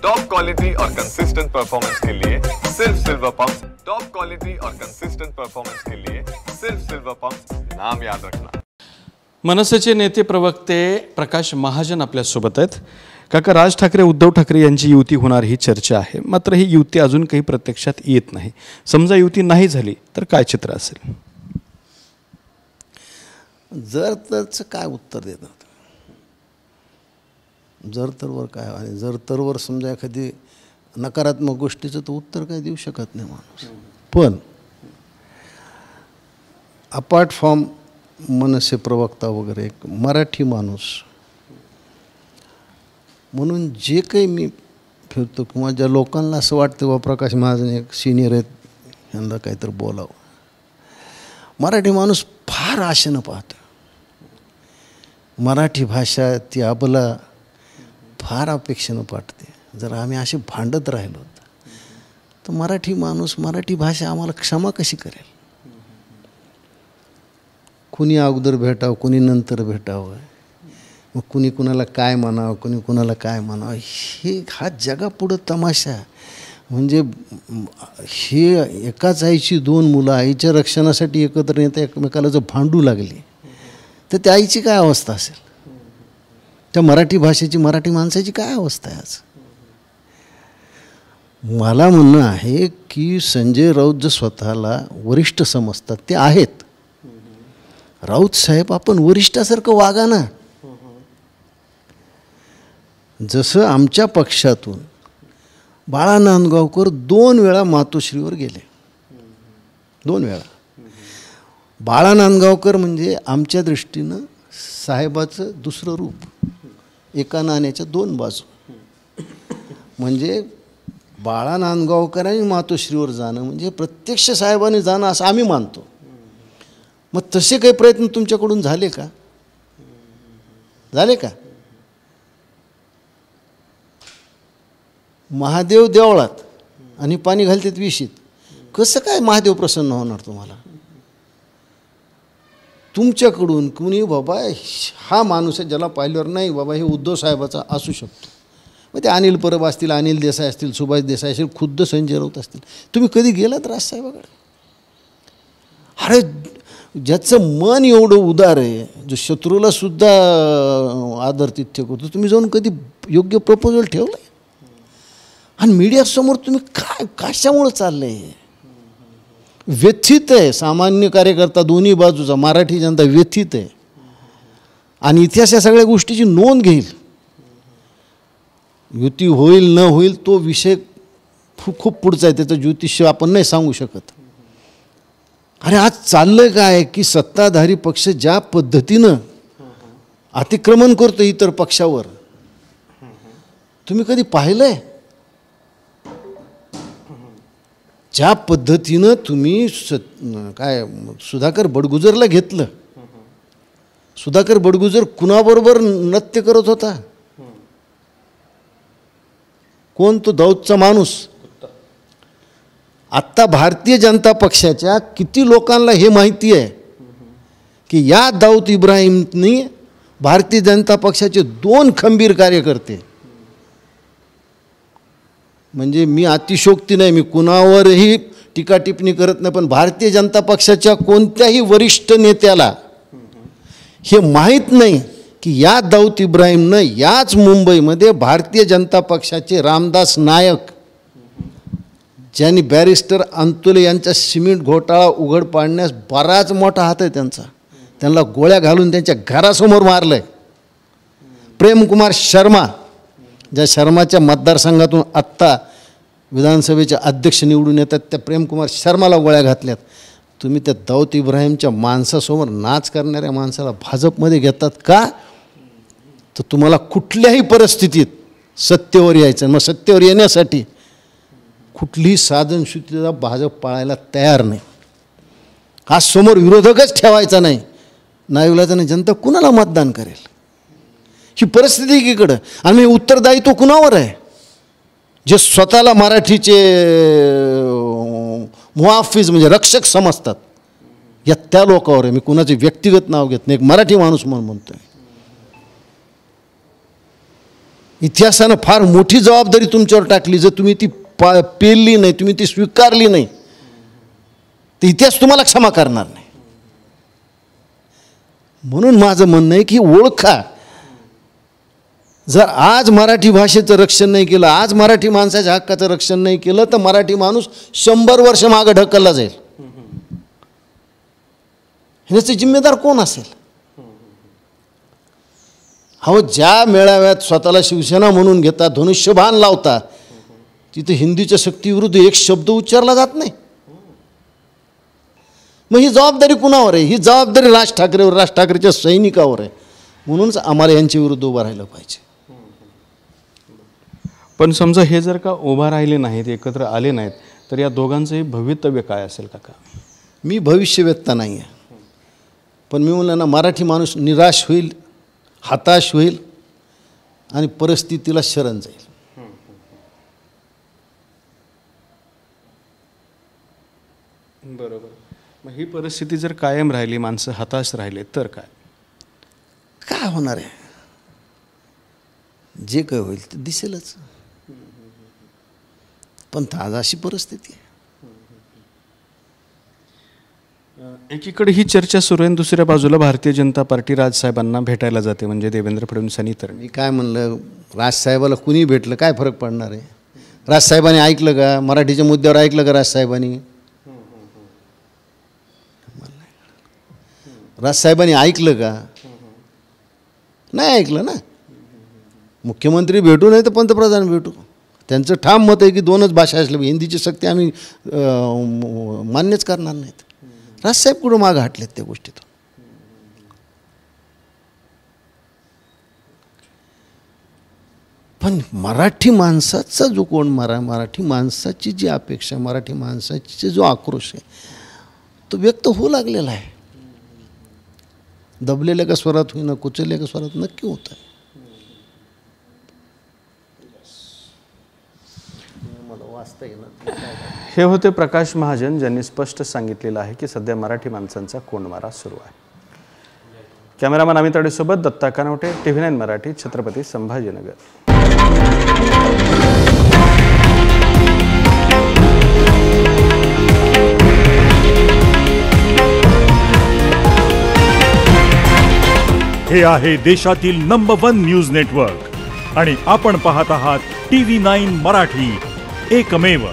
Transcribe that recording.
Top quality और consistent performance के लिए सिर्फ सिल्वर पंप्स। टॉप क्वालिटी और कंसिस्टेंट परफॉर्मेंस के लिए सिर्फ सिल्वर पंप्स, नाम याद रखना। मनसेचे नेते प्रवक्ते प्रकाश महाजन आपल्यासोबत आहेत। काका, राज ठाकरे उद्धव ठाकरे यांची युती होणार ही चर्चा आहे, मात्र ही युती अजून काही प्रत्यक्षात येत नाही। समजा युती नाही झाली तर काय चित्र असेल? जर तरचं काय उत्तर देतात? जर तरवर काय, आणि जर तरवर समजा एखादी नकारात्मक गोष्टीचं तर उत्तर काय देऊ शकत नाही माणूस। पण अपार्ट फ्रॉम मनसे प्रवक्ता वगैरे एक मराठी माणूस म्हणून जे काही मी फिरतो किंवा ज्या लोकांना असं वाटतं वा प्रकाश महाजन एक सिनियर आहेत, यांना काहीतरी बोलावं, मराठी माणूस फार आशेनं पाहतो। मराठी भाषा ती आपला फार अपेक्षेनं पाठते। जर आम्ही असे भांडत राहिलो तर मराठी माणूस, मराठी भाषा आम्हाला क्षमा कशी करेल? कुणी अगोदर भेटावं, कुणी नंतर भेटावं, मग कुणी कुणाला काय म्हणावं, कुणी कुणाला काय म्हणावं, हे हा जगापुढं तमाशा। म्हणजे हे एकाच आईची दोन मुलं आईच्या रक्षणासाठी एकत्र येता एकमेकाला जर भांडू लागली तर त्या आईची काय अवस्था असेल? त्या मराठी भाषेची, मराठी माणसाची काय अवस्था आहे आज? मला म्हणणं आहे की संजय राऊत जर स्वतःला वरिष्ठ समजतात, ते आहेत। राऊत साहेब, आपण वरिष्ठासारखं वागा ना। जसं आमच्या पक्षातून बाळा नांदगावकर 2 वेळा मातोश्रीवर गेले, 2 वेळा। बाळा नांदगावकर म्हणजे आमच्या दृष्टीनं साहेबाचं दुसरं रूप, एका नाण्याच्या 2 बाजू। म्हणजे बाळा नांदगावकरांनी मातोश्रीवर जाणं म्हणजे प्रत्यक्ष साहेबांनी जाणं असं आम्ही मानतो। मग तसे काही प्रयत्न तुमच्याकडून झाले का? झाले का? महादेव देवळात आणि पाणी घालतात विशीत, कसं काय महादेव प्रसन्न होणार तुम्हाला? तुमच्याकडून कुणी बाबा हा माणूस आहे ज्याला पाहिल्यावर नाही बाबा हे उद्धव साहेबाचा असू शकतो, मग ते अनिल परब असतील, अनिल देसाई असतील, सुभाष देसाई असतील, खुद्द संजय राऊत असतील, तुम्ही कधी गेलात राजसाहेबाकडे? अरे ज्याचं मन एवढं उदार आहे, जो शत्रूला सुद्धा आदरातिथ्य करतो, तुम्ही जाऊन कधी योग्य प्रपोजल ठेवलं? आणि मीडियासमोर तुम्ही काय कशामुळं चाललं आहे? व्यथित आहे सामान्य कार्यकर्ता दोन्ही बाजूचा, मराठी जनता व्यथित आहे आणि इतिहास या सगळ्या गोष्टीची नोंद घेईल। युती होईल न होईल तो विषय खूप पुढचा आहे, त्याचं ज्योतिष्य आपण नाही सांगू शकत। अरे आज चाललं काय की सत्ताधारी पक्ष ज्या पद्धतीनं अतिक्रमण करतो इतर पक्षावर, तुम्ही कधी पाहिलंय? ज्या पद्धतीनं तुम्ही काय सुधाकर बडगुजरला घेतलं, सुधाकर बडगुजर कुणाबरोबर नृत्य करत होता? कोण? तो दाऊदचा माणूस। आत्ता भारतीय जनता पक्षाच्या किती लोकांना हे माहिती आहे की या दाऊद इब्राहिमनी भारतीय जनता पक्षाचे 2 खंबीर कार्यकर्ते, म्हणजे मी अतिशोक्ती नाही, मी कुणावरही टीका टिप्पणी करत नाही, पण भारतीय जनता पक्षाच्या कोणत्याही वरिष्ठ नेत्याला हे माहीत नाही की या दाऊद इब्राहिमनं याच मुंबईमध्ये भारतीय जनता पक्षाचे रामदास नायक, ज्यांनी बॅरिस्टर अंतुले यांचा सिमेंट घोटाळा उघड पाडण्यास बराच मोठा हात आहे त्यांचा, त्यांना गोळ्या घालून त्यांच्या घरासमोर मारलं आहे। प्रेमकुमार शर्मा, ज्या शर्माच्या मतदारसंघातून आत्ता विधानसभेचे अध्यक्ष निवडून येतात, त्या प्रेमकुमार शर्माला गोळ्या घातल्यात। तुम्ही त्या दाऊद इब्राहिमच्या माणसासमोर नाच करणाऱ्या माणसाला भाजपमध्ये घेतात का? तर तुम्हाला कुठल्याही परिस्थितीत सत्तेवर यायचं, मग सत्तेवर येण्यासाठी कुठलीही साधनसुद्धा भाजप पाळायला तयार नाही। हा समोर विरोधकच ठेवायचा नाही, नाईलाजाने जनता कुणाला मतदान करेल? ही परिस्थिती एकीकडं, आणि उत्तरदायित्व कुणावर आहे? जे स्वतःला मराठीचे मुहाफिज म्हणजे रक्षक समजतात, या त्या लोकांवर आहे। मी कुणाचे व्यक्तिगत नाव घेत नाही, एक मराठी माणूस म्हणून म्हणतोय। इतिहासानं फार मोठी जबाबदारी तुमच्यावर टाकली. जर तुम्ही ती पेलली नाही, तुम्ही ती स्वीकारली नाही, तर इतिहास तुम्हाला क्षमा करणार नाही. म्हणून माझं म्हणणं आहे की ओळखा. जर आज मराठी भाषेचं रक्षण नाही केलं, आज मराठी माणसाच्या हक्काचं रक्षण नाही केलं, तर मराठी माणूस 100 वर्ष मागं ढकलला जाईल. ह्याचे जिम्मेदार कोण असेल? हो, ज्या मेळाव्यात स्वतःला शिवसेना म्हणून घेतात, धनुष्यबाण लावतात, तिथे हिंदीच्या सक्तीविरुद्ध एक शब्द उच्चारला जात नाही. मग ही जबाबदारी कुणावर आहे? ही जबाबदारी राज ठाकरेवर, राज ठाकरेच्या सैनिकावर आहे. म्हणूनच आम्हाला यांच्या विरुद्ध उभं राहिलं पाहिजे. पण समजा हे जर का उभा राहिले नाहीत, एकत्र आले नाहीत, तर या दोघांचंही भवितव्य काय असेल काका? मी भविष्यवेत्ता नाही आहे, पण मी म्हणलं ना, मराठी माणूस निराश होईल, हताश होईल आणि परिस्थितीला शरण जाईल. बरोबर. मग ही परिस्थिती जर कायम राहिली, माणसं हताश राहिले, तर काय होणार आहे? जे काय होईल ते दिसेलच. पण आज अशी परिस्थिती आहे. एकीकडे ही चर्चा सुरू आहे, दुसऱ्या बाजूला भारतीय जनता पार्टी राजसाहेबांना भेटायला जाते, म्हणजे देवेंद्र फडणवीसांनी. तर मी काय म्हणलं, राजसाहेबाला कुणी भेटलं काय फरक पडणार आहे? राजसाहेबांनी ऐकलं का? मराठीच्या मुद्द्यावर ऐकलं का राजसाहेबांनी? राजसाहेबांनी ऐकलं का? नाही ऐकलं ना. मुख्यमंत्री भेटू नाही तर पंतप्रधान भेटू. त्यांचं ठाम मत आहे की 2च भाषा असल्या, हिंदीची सक्ती आम्ही मान्यच करणार नाहीत. राजसाहेब कुठं मागं हटलेत त्या गोष्टीत? पण मराठी माणसाचा जो कोण मराठी माणसाची जी अपेक्षा, मराठी माणसाची जो आक्रोश आहे, तो व्यक्त होऊ लागलेला आहे. दबलेल्या का स्वरात होईना, कुचलेल्या का स्वरात नक्की होत आहे. हे होते प्रकाश महाजन, ज्यांनी स्पष्ट सांगितलेलं आहे की सध्या मराठी माणसांचा कोंडमारा सुरू आहे. कॅमेरामॅन अमित अडेसोबत दत्ता कानवटे, TV9 मराठी, छत्रपती संभाजीनगर. हे आहे देशातील नंबर 1 न्यूज नेटवर्क आणि आपण पाहत आहात TV9 मराठी, एकमेव.